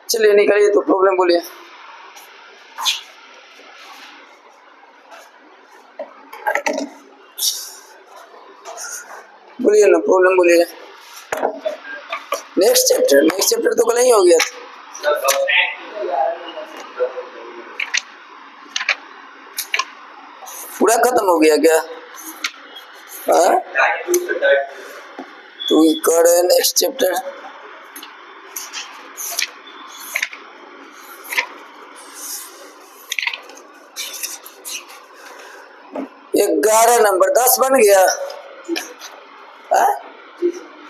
चलिए निकलिए, तो प्रॉब्लम बोलिए। बोलिए ना, प्रॉब्लम बोलिए। नेक्स्ट चैप्टर तो कल ही हो गया था। पूरा खत्म हो गया क्या? हाँ, तो कर नेक्स्ट चैप्टर। ग्यारह नंबर 10 बन गया। हाँ?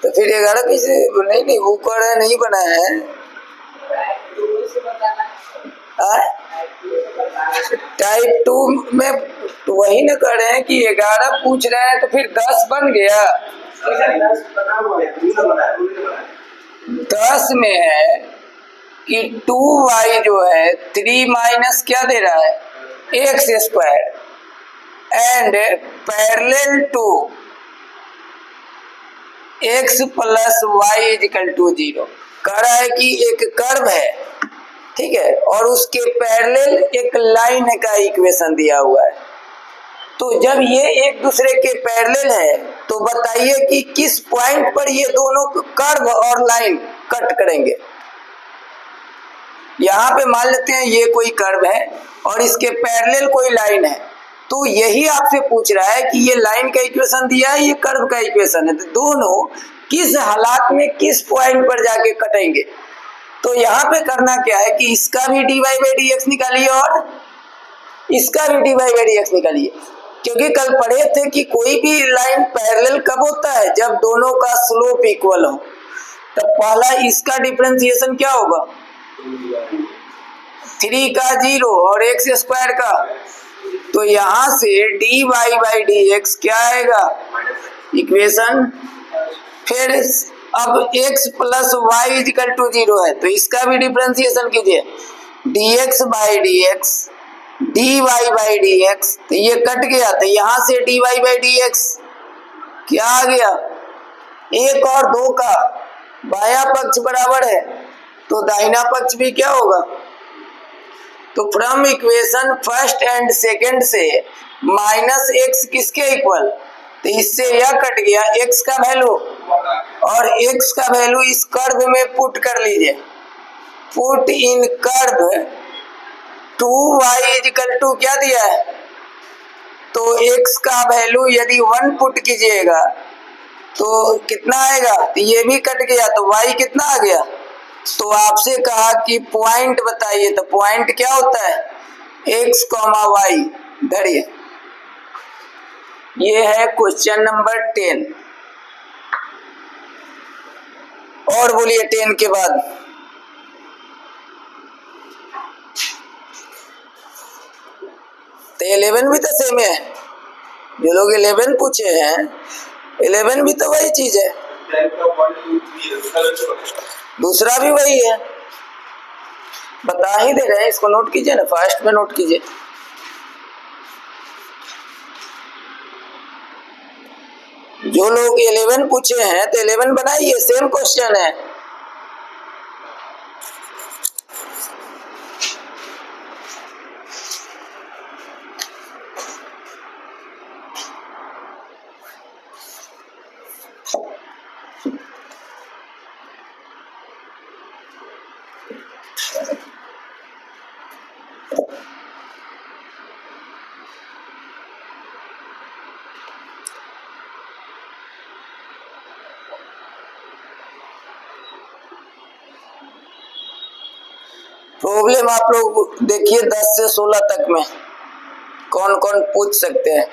तो फिर 11 कैसे? नहीं वो कर नहीं बना है। टाइप 2 में तो वही ना कर रहे हैं कि 11 पूछ रहे हैं, तो फिर 10 बन गया। 10 में है कि 2y जो है 3 माइनस क्या दे रहा है, x square, and parallel to x plus y is equal to 0। कह रहा है कि एक कर्व है, ठीक है, और उसके पैरेलल एक लाइन का इक्वेशन दिया हुआ है। तो जब ये एक दूसरे के पैरेलल है, तो बताइए कि किस पॉइंट पर ये दोनों कर्व और लाइन कट करेंगे। यहाँ पे मान लेते हैं ये कोई कर्व है और इसके पैरेलल कोई लाइन है, तो यही आपसे पूछ रहा है कि ये लाइन का इक्वेशन दिया है, ये कर्व का इक्वेशन है, तो दोनों किस हालात में किस पॉइंट पर जाके कटेंगे। तो यहाँ पे करना क्या है कि इसका भी dy बाई डी एक्स निकालिए और इसका भी dy बाई डी एक्स निकालिए, क्योंकि कल पढ़े थे कि कोई भी लाइन पैरेलल कब होता है, जब दोनों का स्लोप इक्वल हो। तो पहला इसका डिफरेंशिएशन क्या होगा, 3 का 0 और एक्स स्क्वायर का, तो यहाँ से dy बाई डी एक्स क्या आएगा, इक्वेशन। फिर अब x plus y is equal to 0 है, तो इसका भी डिफरेंशिएशन कीजिए, dx by D x, dy by D x, तो ये कट गया, तो यहाँ से dy बाई डी एक्स क्या आ गया, 1 और 2 का बायां पक्ष बराबर है, तो दाहिना पक्ष भी क्या होगा। तो from equation first and second से माइनस एक्स किसके इक्वल, तो इससे यह कट गया x का वैल्यू, और x का वैल्यू इस कर्व में पुट कर लीजिए, put in curve 2y is equal to क्या दिया है, तो x का वैल्यू यदि 1 पुट कीजिएगा तो कितना आएगा, तो ये भी कट गया, तो y कितना आ गया। तो आपसे कहा कि पॉइंट बताइए, तो पॉइंट क्या होता है, x कॉमा वाई। धरिए, ये है क्वेश्चन नंबर 10। और बोलिए 10 के बाद। तो 11 भी तो सेम है, जो लोग 11 पूछे हैं 11 भी तो वही चीज है, दूसरा भी वही है, बता ही दे रहे हैं, इसको नोट कीजिए ना, फास्ट में नोट कीजिए। जो लोग 11 पूछे हैं तो 11 बनाइए, सेम क्वेश्चन है। प्रॉब्लम आप लोग देखिए 10 से 16 तक में कौन कौन पूछ सकते हैं।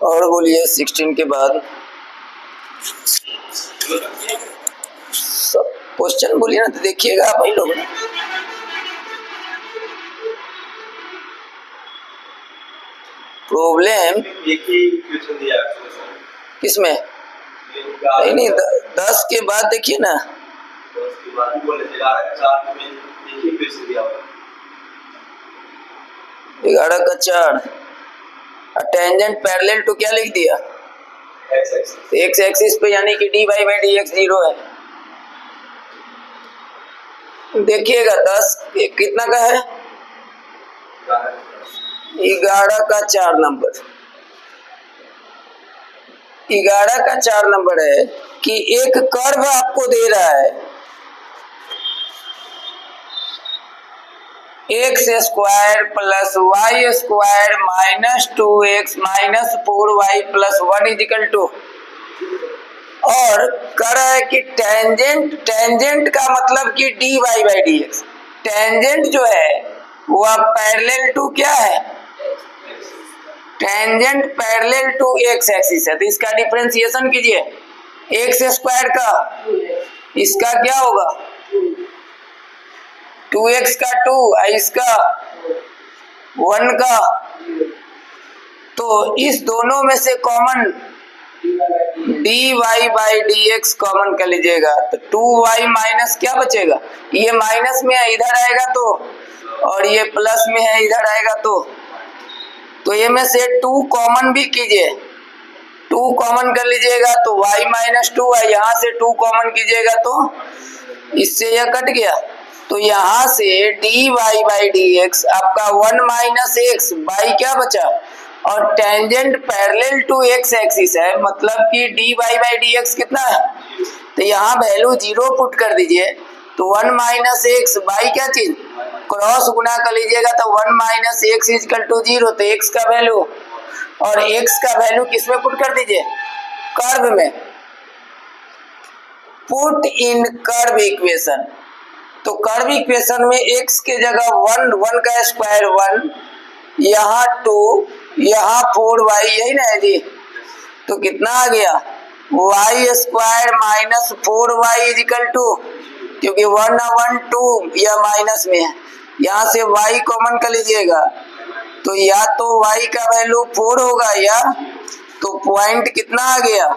और बोलिए 16 के बाद सब क्वेश्चन बोलिए ना, तो देखिएगा आप ही लोग। प्रॉब्लम किसमें? नहीं 10 के बाद देखिए ना, 11 का 4 टेंजेंट पैरेलल टू क्या लिख दिया? एक्स एक्सिस पे, यानी कि dy बाई डी एक्स 0 है। देखिएगा 10 कितना का है? 11 का 4 नंबर, 11 का 4 नंबर है कि एक कर्व आपको दे रहा है x square plus y square minus 2x minus 4y plus 1 is equal to, और कह रहा है कि टेंजेंट का मतलब कि dy by D x, tangent जो है वह पैरेलल टू क्या है? Tangent parallel to x axis है। तो इसका डिफरेंशिएशन कीजिए, एक्स स्क्वायर का इसका क्या होगा? 2x का 2, इसका 1 का, तो इस दोनों में से common dy by D x common कर लीजिएगा, तो 2y माइनस क्या बचेगा? ये माइनस में है इधर आएगा तो, और ये प्लस में है इधर आएगा तो ये में से 2 कॉमन भी कीजिए, 2 कॉमन कर लीजिएगा तो y माइनस 2 है, यहाँ से 2 कॉमन कीजिएगा तो इससे यह कट गया। तो यहाँ से dy बाई डी एक्स आपका 1 माइनस एक्स बाई क्या बचा, और tangent parallel to x axis है, मतलब कि dy बाई डी एक्स कितना है? तो यहाँ वैल्यू 0 पुट कर दीजिए, तो 1 माइनस एक्स बाई क्या चीज, क्रॉस गुना कर लीजिएगा तो 1 माइनस एक्स इजकल टू 0, तो एक्स का वैल्यू और एक्स का वैल्यू किसमें पुट कर दीजिए? कर्व में। पुट इन कर्व इक्वेशन, तो कर्व इक्वेशन में x के जगह 1 का स्क्वायर 1, यहाँ 2, यहाँ 4y, यही ना है जी? तो कितना आ गया? y square minus 4y is equal to, क्योंकि 1 1 2 यह माइनस में है, यहाँ से y कॉमन कर लीजिएगा, तो या तो y का वैल्यू 4 होगा, या तो पॉइंट कितना आ गया,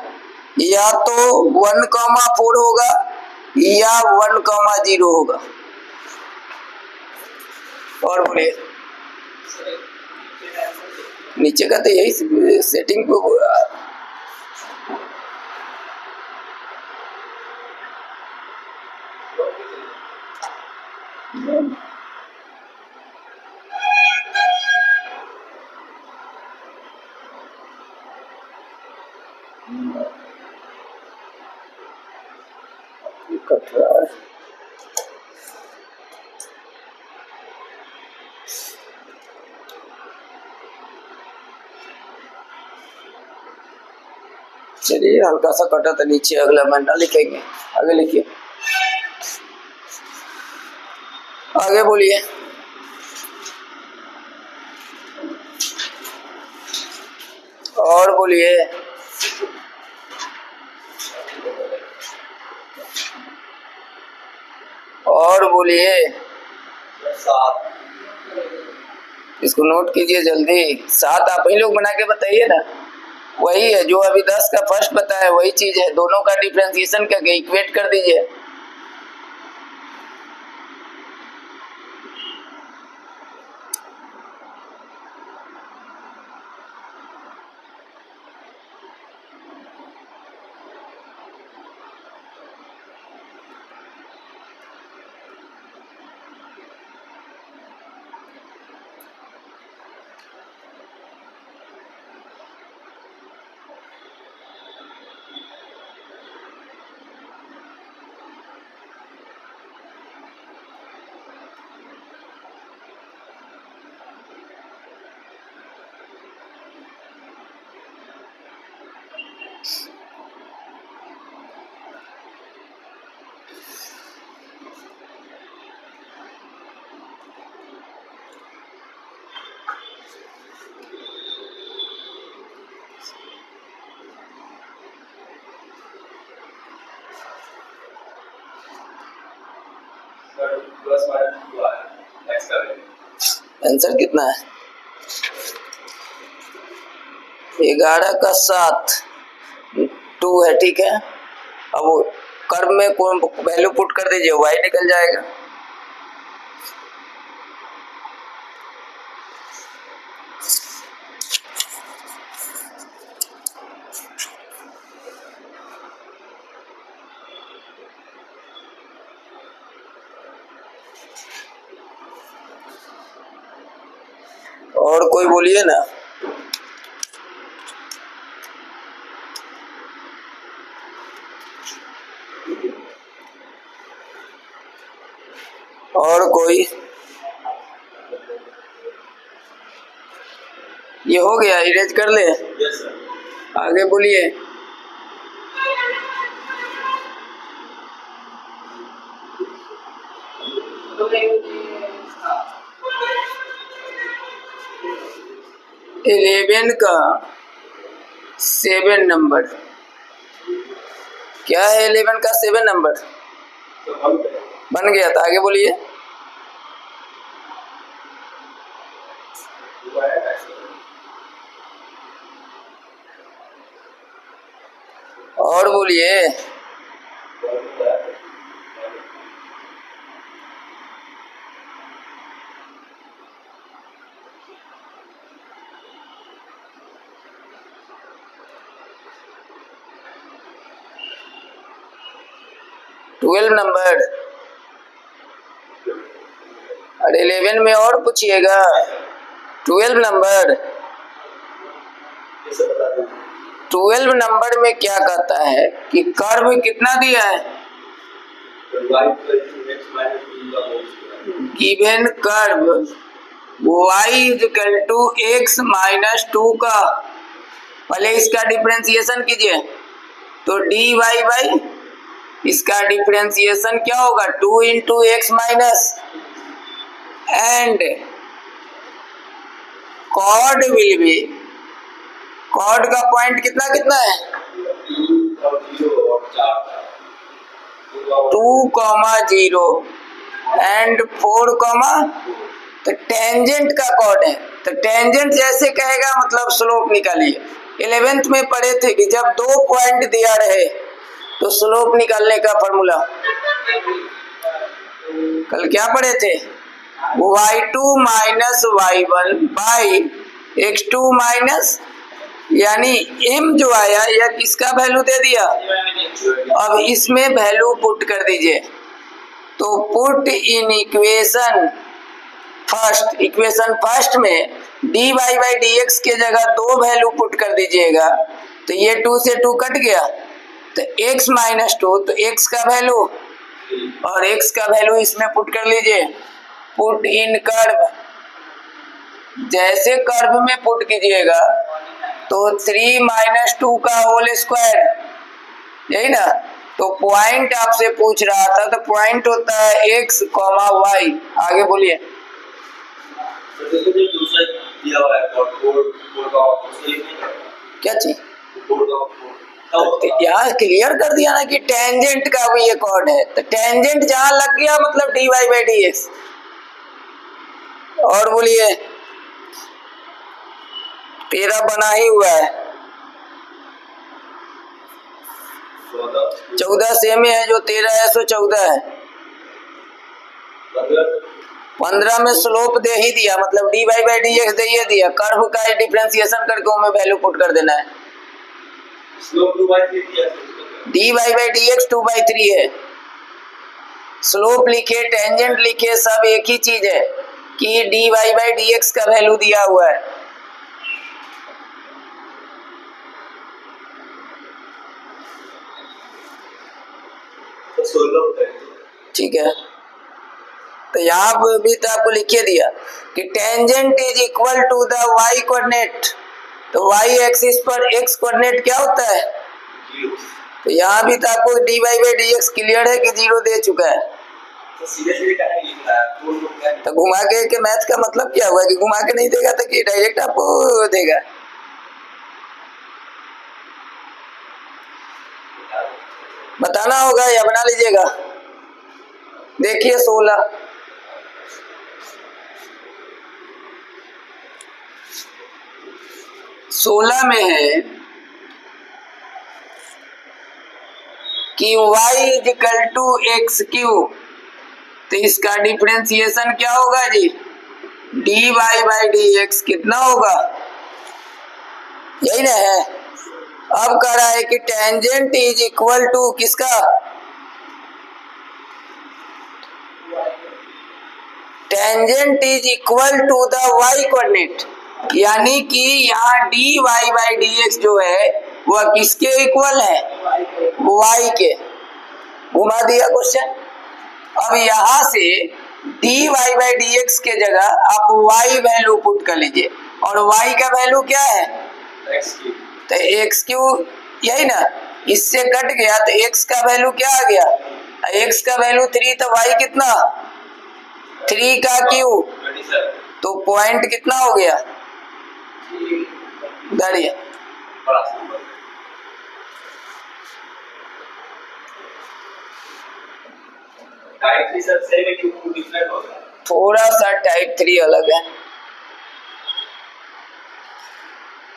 या तो 1,4 होगा या 1,0 होगा। और बोलिए नीचे का तो यही सेटिंग पे हुआ। चलिए हल्का सा कटा था नीचे, अगला महीना लिखेंगे। आगे लिखिए, आगे बोलिए। और बोलिए, और बोलिए, इसको नोट कीजिए जल्दी। 7 आप ही लोग बना के बताइए ना, वही है जो अभी 10 का फर्स्ट बताया, वही चीज है, दोनों का डिफरेंशिएशन करके इक्वेट कर दीजिए। आंसर कितना है? 11 का 7 2 है, ठीक है। अब कर्व में कौन वैल्यू पुट कर दीजिए, y निकल जाएगा। और कोई बोलिए ना। और कोई? ये हो गया, इरेज कर ले। Yes sir. आगे बोलिए। इलेवन का 7 नंबर क्या है? 11 का 7 नंबर बन गया था। आगे बोलिए। और बोलिए। Twelve number. अरे 11 में और पूछिएगा। 12 नंबर। 12 नंबर में क्या कहता है कि कर्व कितना दिया है? Given curve y equal to x minus 2 का, पहले इसका डिफरेंशिएशन कीजिए तो dy बाई इसका डिफरेंशिएशन क्या होगा? 2 इंटू एक्स माइनस एंड कॉड विल बी, कॉड का पॉइंट कितना कितना है? 2,0 एंड 4, तो टेंजेंट का कॉड है, तो टेंजेंट जैसे कहेगा मतलब स्लोप निकालिए। 11th में पढ़े थे कि जब 2 पॉइंट दिया रहे तो स्लोप निकालने का फॉर्मूला कल क्या पढ़े थे? y2 minus y1 by x2 minus, यानी m जो आया या किसका वैल्यू दे दिया? अब इसमें वैल्यू पुट कर दीजिए तो put in equation first, equation first में dy बाई dx के जगह 2 वैल्यू पुट कर दीजिएगा तो ये 2 से 2 कट गया तो x माइनस 2, तो x का वैल्यू और x का वैल्यू इसमें पुट कर लीजिए। पुट इन कर्व, जैसे कर्व में पुट कीजिएगा तो 3 माइनस 2 का होल स्क्वायर, यही ना। तो पॉइंट आपसे पूछ रहा था तो पॉइंट होता है x, y। आगे बोलिए। क्या चीज? यहाँ क्लियर कर दिया ना कि टेंजेंट का भी ये कॉर्ड है, तो टेंजेंट जहां लग गया मतलब dy बाई dx। और बोलिए। 13 बना ही हुआ है, 14 सेम है, जो 13 है सो 14 है। 15 में स्लोप दे ही दिया मतलब dy बाई dx दे ही दिया, कर्व का डिफरेंशिएशन करके उनमें वैल्यू पुट कर देना है। dy बाई dx 2/3 है। स्लोप लिखे, टेंजेंट लिखे, सब एक ही चीज है कि dy बाई dx का वैल्यू दिया हुआ है। ठीक है, तो यहाँ भी तो आपको लिखे दिया कि tangent is equal to the y coordinate, तो y एक्सिस पर x कोऑर्डिनेट क्या होता है? तो यहाँ भी तो आपको dy बाई dx क्लियर है कि 0 दे चुका है। तो घुमा के मैथ का मतलब क्या हुआ कि घुमा के नहीं देगा तो कि डायरेक्ट आपको देगा? बताना होगा या बना लीजिएगा। देखिए 16 16 में है कि y is equal to x cube, तो इसका डिफरेंशिएशन क्या होगा जी, D Y by D X कितना होगा, यही ना है। अब कह रहा है कि टेंजेंट इज इक्वल टू किसका, tangent is equal to the y coordinate, यानी कि यहाँ d Y by D x जो है वह किसके इक्वल है, वाई के। घुमा दिया क्वेश्चन। अब यहाँ से d Y by D x के जगह आप वाई वैल्यू पुट कर लीजिए, और वाई का वैल्यू क्या है, तो एक्स क्यू, यही ना, इससे कट गया तो एक्स का वैल्यू क्या आ गया, एक्स का वैल्यू 3, तो वाई कितना 3 का क्यू, तो पॉइंट कितना हो गया, दाड़िया थोड़ा सा टाइप 3 अलग है।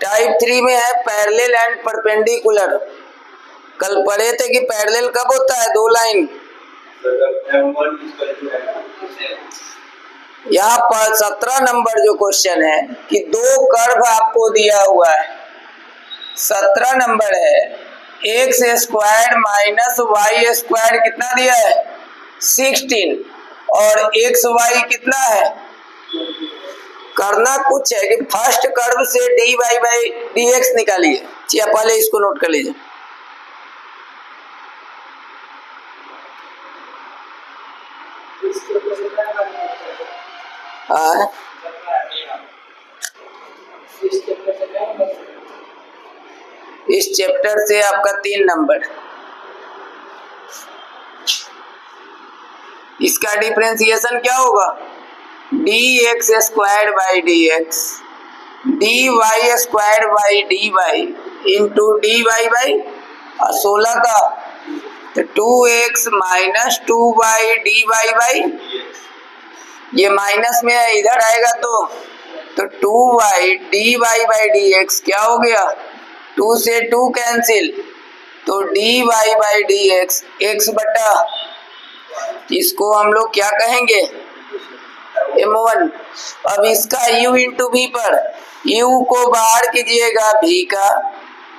टाइप 3 में है पैरेलल एंड परपेंडिकुलर। कल पढ़े थे कि पैरेलल कब होता है, 2 लाइन। यहाँ पर 17 नंबर जो क्वेश्चन है कि 2 कर्व आपको दिया हुआ है, 17 नंबर है, x square minus y square कितना दिया है 16, और एक्स वाई कितना है, करना कुछ है कि फर्स्ट कर्व से d Y by D x निकालिए। चलिए पहले इसको नोट कर लीजिए। इस चैप्टर से आपका 3 नंबर, इसका डिफरेंशिएशन क्या होगा, d x square by D x d y square by d y into d Y by 16 का, तो 2x minus 2 by d Y by, ये माइनस में है, इधर आएगा तो 2y d Y by D x क्या हो गया, 2 से 2 कैंसिल, तो d Y by D x x बटा, इसको हम लोग क्या कहेंगे, m1। अब इसका u इंटू v पर, u को बाहर कीजिएगा v का,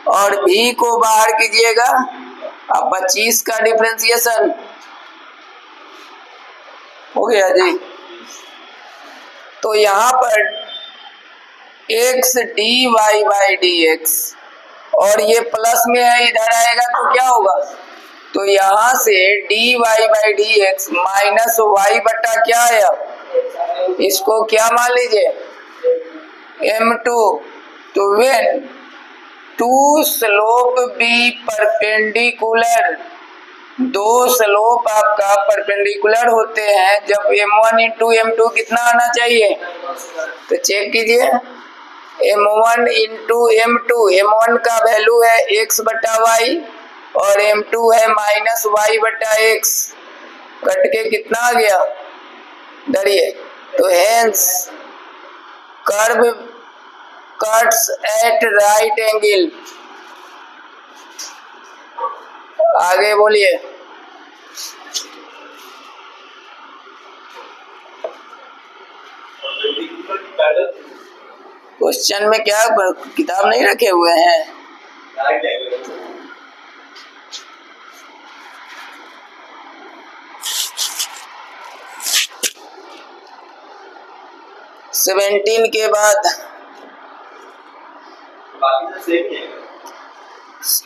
और v को बाहर कीजिएगा, अब 25 का डिफरेंशिएशन हो गया जी। तो यहाँ पर x d Y by D x, और ये प्लस में है, इधर आएगा तो क्या होगा, तो यहाँ से d Y by D x minus y बटा क्या है, इसको क्या मान लीजिए m2, तो when 2 slope be perpendicular, 2 slope आपका परपेंडिकुलर होते हैं, जब m1 इंटू m2 कितना आना चाहिए, तो चेक कीजिए, m1 इंटू m2, m1 का वैल्यू है x बटा वाई, और m2 है माइनस वाई बटा एक्स, कट के कितना आ गया, डरिए, तो hence curve cuts at right angle. आगे बोलिए, क्वेश्चन में क्या किताब नहीं रखे हुए हैं, सेवेंटीन के बाद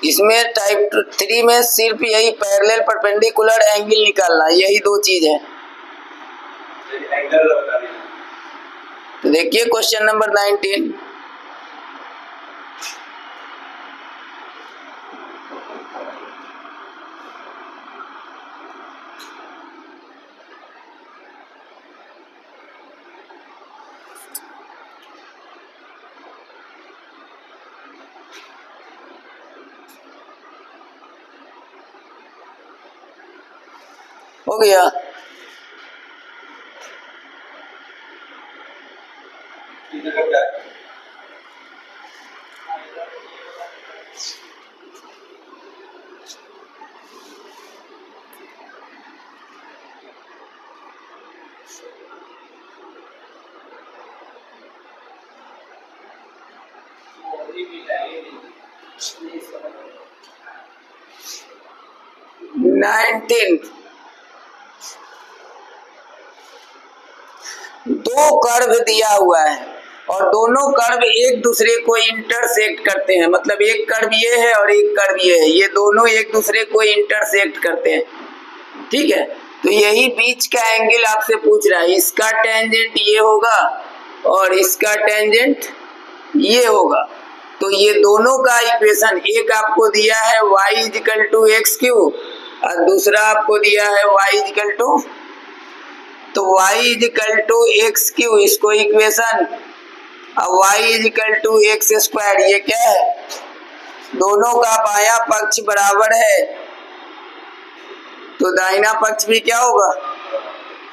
इसमें टाइप 3 में सिर्फ यही पैरेलल परपेंडिकुलर एंगल निकालना, यही 2 चीज है। तो देखिए क्वेश्चन नंबर 19, हो गया, 19 दो कर्व दिया हुआ है और दोनों कर्व एक दूसरे को इंटरसेक्ट करते हैं, मतलब एक कर्व ये है और एक कर्व ये है, ये दोनों एक दूसरे को इंटरसेक्ट करते हैं। ठीक है, तो यही बीच का एंगल आपसे पूछ रहा है, इसका टेंजेंट ये होगा और इसका टेंजेंट ये होगा। तो ये दोनों का इक्वेशन, एक आपको दिया है y is equal to x cube और दूसरा आपको दिया है y इजिकल टू, तो y is equal to x cube इसको इक्वेशन और y is equal to x square, ये क्या है, दोनों का बायां पक्ष बराबर है तो दाहिना पक्ष भी क्या होगा,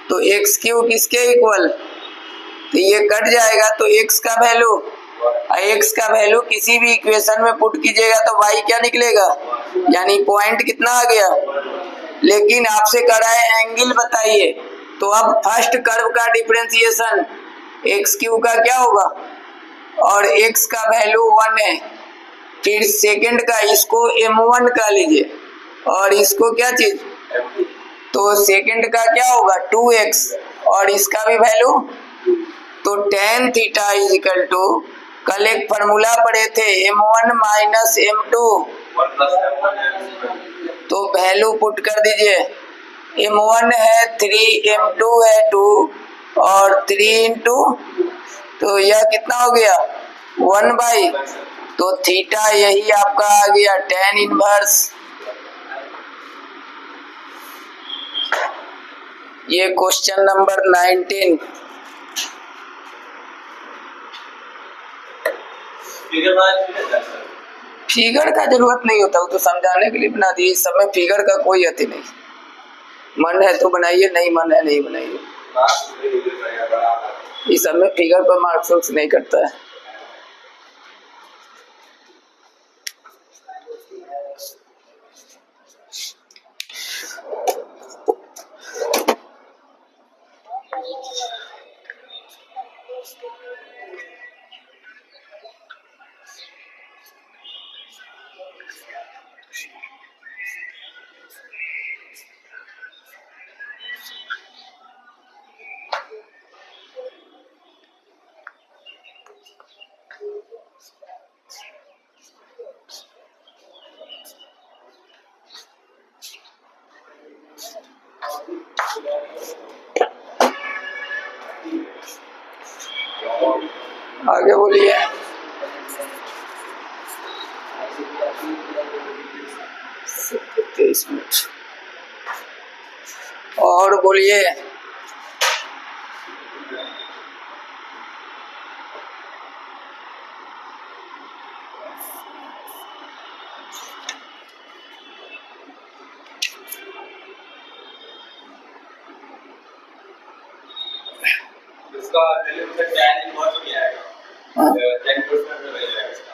तो एक्स क्यू किसके इक्वल, तो ये कट जाएगा तो x का वैल्यू, x का वैल्यू किसी भी इक्वेशन में पुट कीजिएगा तो y क्या निकलेगा, यानी पॉइंट कितना आ गया। लेकिन आपसे कह रहा है एंगल बताइए, तो अब फर्स्ट कर्व का डिफरेंशिएशन एक्स क्यू का क्या होगा और x का वैल्यू 1 है, फिर सेकंड का इसको m1 का लीजिए और इसको क्या चीज, तो सेकंड का क्या होगा 2x और इसका भी वैल्यू, तो tan theta is equal to, कल एक फॉर्मूला पढ़े थे m1 माइनस m2, तो वैल्यू पुट कर दीजिए, m1 है 3, m2 है 2 और 3 इंटू, तो यह कितना हो गया 1/, तो थीटा यही आपका आ गया tan इनवर्स। ये क्वेश्चन नंबर 19। फिगर का जरूरत नहीं होता, वो तो समझाने के लिए बना दिए, इस समय फिगर का कोई अति नहीं, मन है तो बनाइए, नहीं मन है नहीं बनाइए, इस समय फिगर पर मार्क्स नहीं करता है। आगे बोलिए। और बोलिए। इसका tan इनवर्स क्या आएगा, 10% में मिल जाएगा इसका।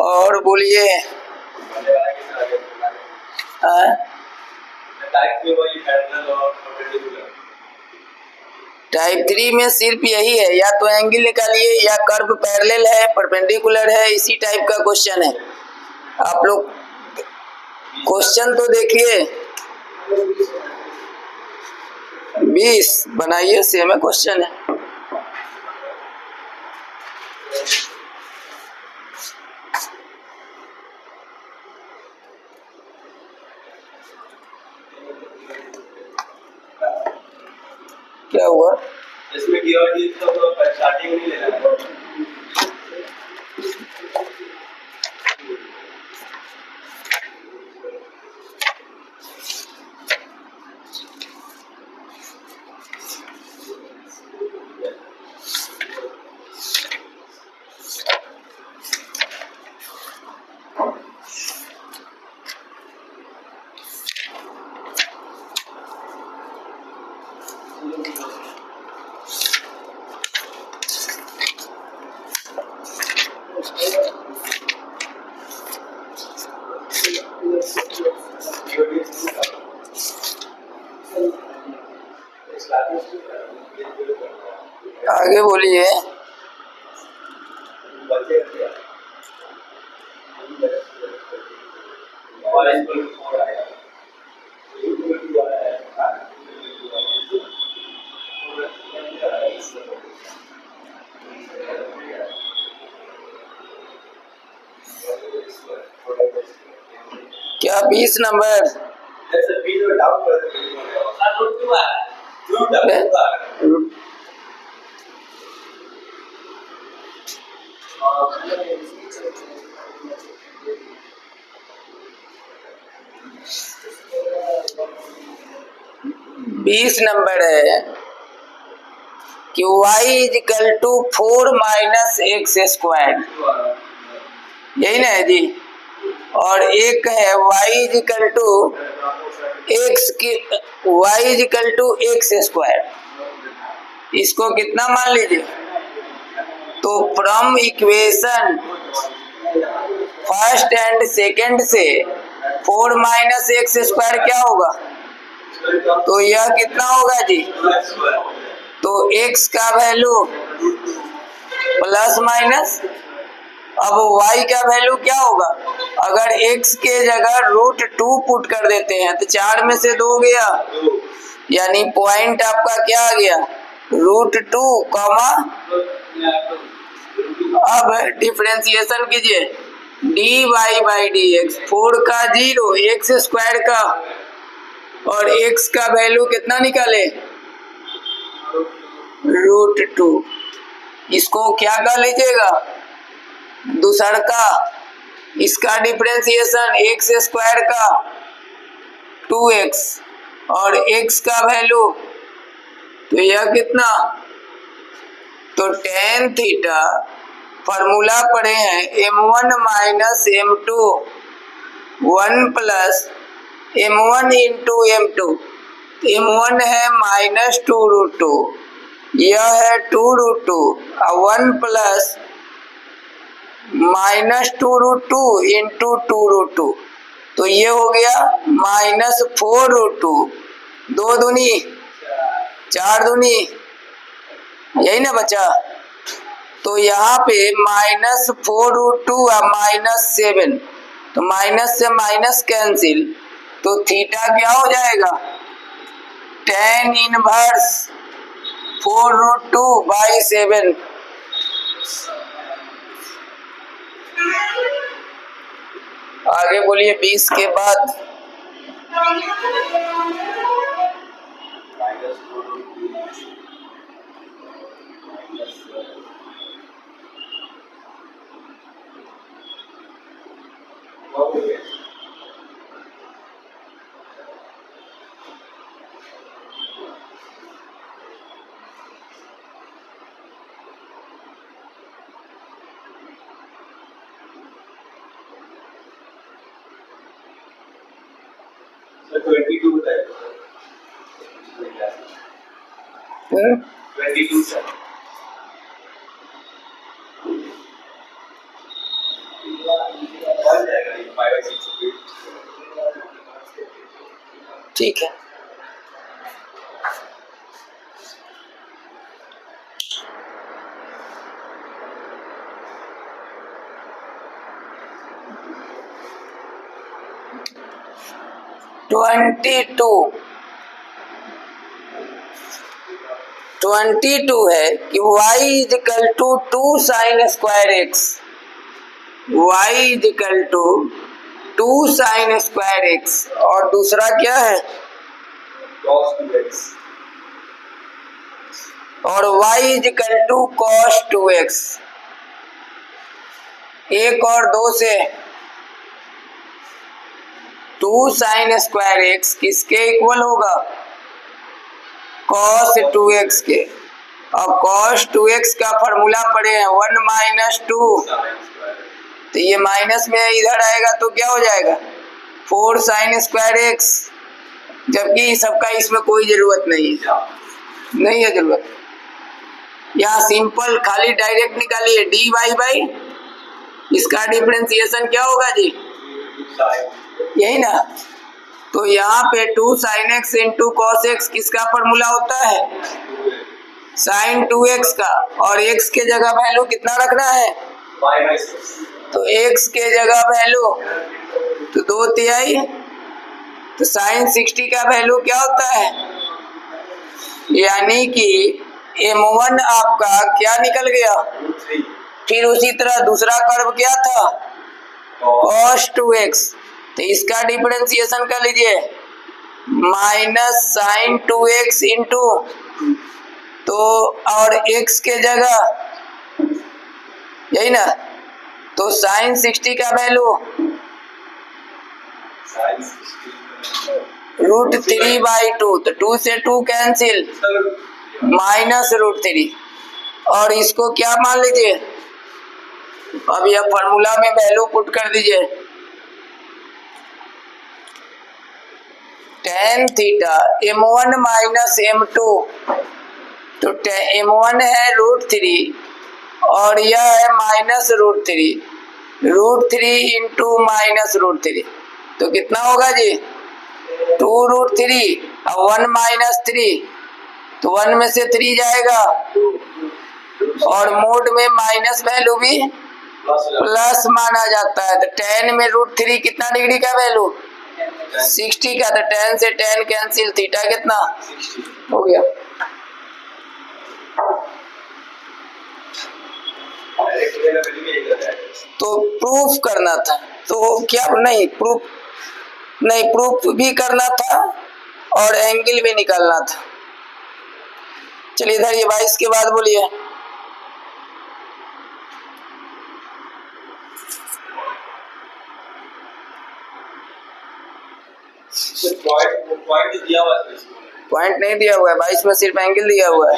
और बोलिए। टाइप 3 में सिर्फ यही है, या तो एंगल निकालिए या कर्व पैरेलल है परपेंडिकुलर है, इसी टाइप का क्वेश्चन है। आप लोग क्वेश्चन तो देखिए, 20 बनाइए, सेम क्वेश्चन है। क्या हुआ इसमें डी और डी तो स्टार्टिंग नहीं लेना है। आगे बोलिए। क्या 20 नंबर? बीस नंबर है कि y is equal to 4 minus x square, यही ना है जी। और एक है y इजिकल टू एक्स की y is equal to x square, इसको कितना मान लीजिए। तो from equation first and second से 4 माइनस एक्स स्क्वायर क्या होगा, तो यह कितना होगा जी। तो x का वैल्यू प्लस माइनस, अब y का वैल्यू क्या होगा, अगर x के जगह √2 पुट कर देते हैं तो 4 में से 2 गया, यानी पॉइंट आपका क्या आ गया, √2 कॉमा। अब डिफरेंशिएशन कीजिए, dy बाई dx 4 का 0 एक्स स्क्वायर का, और x का वैल्यू कितना निकाले, √2। इसको क्या कर लीजिएगा, दूसर का, इसका डिफरेंशिएशन एक्स स्क्वायर का 2x और x का वैल्यू, तो यह कितना, तो tan थीटा फॉर्मूला पढ़े हैं m1 minus m2 1 plus m1 into m2, m1 है -2√2, यह है 2√2 और 1 प्लस -2√2 इंटू 2√2, तो ये हो गया -4√2, 2 दूनी 4 दूनी, यही ना बचा। तो यहाँ पे -4√2 और -7, तो माइनस से माइनस कैंसिल, तो थीटा क्या हो जाएगा, tan इनवर्स 4√2/7। आगे बोलिए 20 के बाद। So 22 बताइए। 22 सर। ठीक है, ट्वेंटी टू है कि y is equal to 2 sine square x, y is equal to 2 sine square x, और दूसरा क्या है cos 2x, और y is equal to cos 2x। 1 और 2 से 2 साइन स्क्वायर एक्स किसके इक्वल होगा, cos 2x के। और cos 2x का फॉर्मूला पढ़े हैं 1 माइनस 2, तो ये माइनस में इधर आएगा तो क्या हो जाएगा 4 साइन स्क्वायर एक्स, जबकि सबका इसमें कोई जरूरत नहीं है, नहीं है जरूरत। यहाँ सिंपल खाली डायरेक्ट निकालिए dy बाई, इसका डिफरेंशिएशन क्या होगा जी, यही ना। तो यहाँ पे 2 sin x into cos x किसका फॉर्मूला होता है? sin 2x का। और x के जगह वैल्यू कितना रखना है? तो x के जगह वैल्यू तो 2/3। तो sin 60 का वैल्यू क्या होता है? यानी कि m1 आपका क्या निकल गया? फिर उसी तरह दूसरा कर्व क्या था? cos 2x। तो इसका डिफरेंशिएशन कर लीजिए, माइनस साइन 2x इंटू, तो और x के जगह यही ना। तो साइन 60 का वैल्यू √3/2। तो 2 से 2 कैंसिल, माइनस √3। और इसको क्या मान लीजिए, अब यह फॉर्मूला में वैल्यू पुट कर दीजिए, tan theta m1 minus m2। तो m1 है √3 और यह है माइनस √3। √3 इंटू माइनस √3 तो कितना होगा जी? 2√3 और 1 माइनस 3, तो 1 में से 3 जाएगा और मोड में माइनस वैल्यू भी प्लस माना जाता है। तो tan में √3 कितना डिग्री का वैल्यू? 60 का। तो tan से tan कैंसिल, थीटा कितना हो गया? तो प्रूफ करना था, तो क्या नहीं प्रूफ भी करना था और एंगल भी निकालना था। चलिए इधर ये 22 के बाद बोलिए। पॉइंट दिया हुआ है, पॉइंट नहीं दिया हुआ है, 22 में सिर्फ एंगल दिया हुआ है।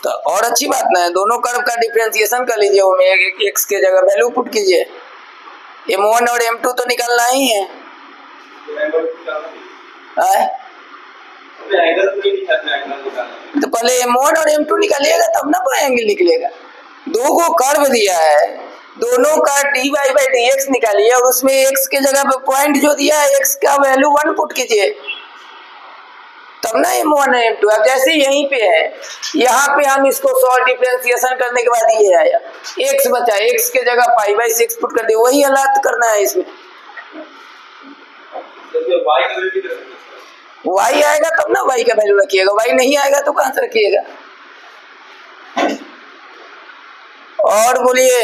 तो और अच्छी बात ना है, दोनों कर्व का डिफरेंशिएशन कर लीजिए, वो में x के जगह वैल्यू पुट कीजिए। m1 और m2 तो निकालना ही है। तो पहले m1 और m2 निकालिएगा तब ना कोई एंगल निकलेगा। दो को कर्व दिया है, दोनों का dy/dx निकालिए और उसमें x के जगह पे पॉइंट जो दिया है x का वैल्यू 1 पुट कीजिए, तब ना m1 और m2। अब जैसे यहीं पे है, यहाँ पे हम इसको सॉल्व डिफरेंशिएशन करने के बाद ये आया, x बचा, x के जगह π/6 पुट कर दिए, वही हालात करना है इसमें। y आएगा तब ना y का वैल्यू रखिएगा, y नहीं आएगा तो कहां से रखिएगा। और बोलिए।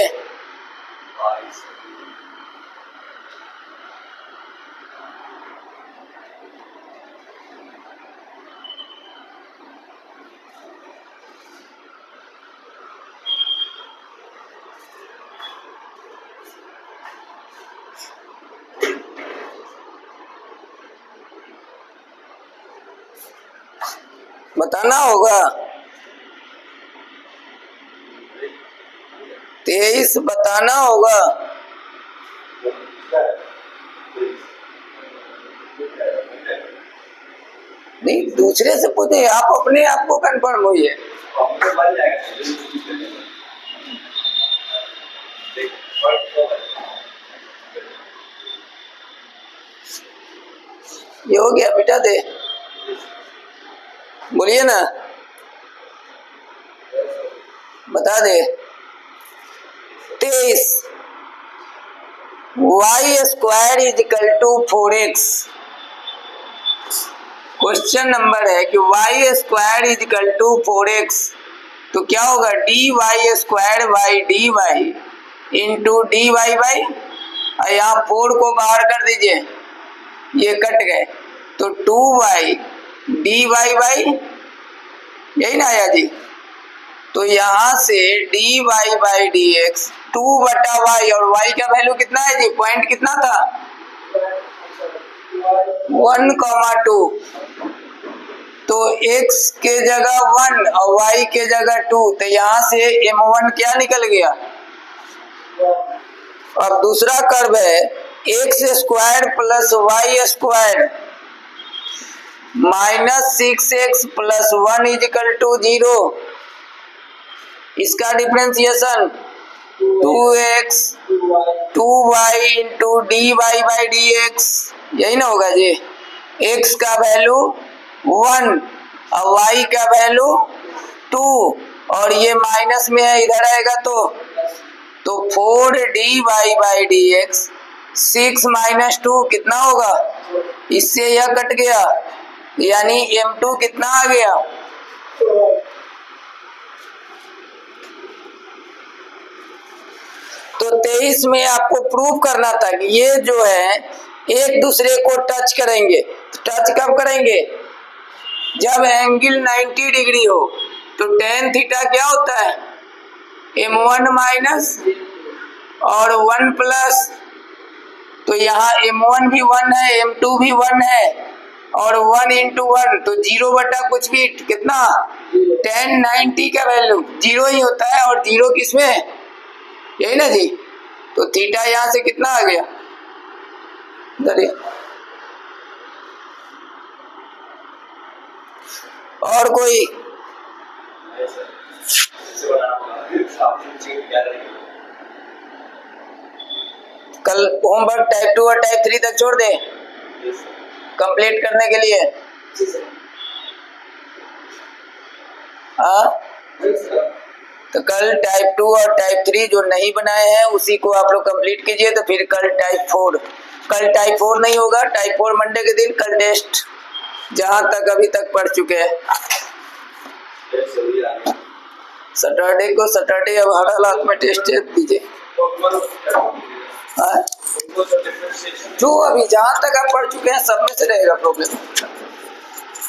बताना होगा। 23 बताना होगा। नहीं, दूसरे से पूछे, आप अपने आप को कंफर्म होइए। ये हो गया, बेटा दे, बोलिए ना, बता दे। 23 y² is equal to 4x। Question number है कि y² is equal to 4x, तो क्या होगा? dy² इंटू dy यहाँ 4 को बाहर कर दीजिए, ये कट गए, तो 2y dy यही ना आया जी। तो यहाँ से dy/dx 2/y, और y का वैल्यू कितना है जी? पॉइंट कितना था? 1,2। तो x के जगह 1 और y के जगह 2, तो यहाँ से m1 क्या निकल गया? अब दूसरा कर्व है x² plus y² minus 6x plus 1 is equal to 0। इसका differentiation 2x 2y into d Y by D x, यही ना होगा जी। x का वैल्यू 1 और y का वैल्यू 2 और ये माइनस में है, इधर आएगा तो 4 d Y by D x 6 minus 2 कितना होगा, इससे यह कट गया, यानी m2 कितना आ गया, तो 23 में आपको प्रूव करना था कि ये जो है एक दूसरे को टच करेंगे। टच कब करेंगे, जब एंगल 90 डिग्री हो। तो tan थीटा क्या होता है, m1 माइनस और 1 प्लस, तो यहाँ m1 भी 1 है, m2 भी 1 है और 1 इंटू 1 तो 0 बटा कुछ भी, कितना tan 90 का वैल्यू 0 ही होता है और 0 किसमें, यही ना जी। तो थीटा यहाँ से कितना आ गया, और कोई कल होमवर्क टाइप 2 और टाइप 3 तक छोड़ दे कंप्लीट करने के लिए। हाँ, तो कल टाइप 2 और टाइप 3 जो नहीं बनाए हैं उसी को आप लोग कंप्लीट कीजिए। तो फिर कल टाइप 4 नहीं होगा, टाइप 4 मंडे के दिन कल टेस्ट, जहां तक अभी तक पढ़ चुके हैं। सैटरडे अब हर हालात में टेस्ट दीजिए। जो अभी जहां तक आप पढ़ चुके हैं सब में से रहेगा प्रॉब्लम।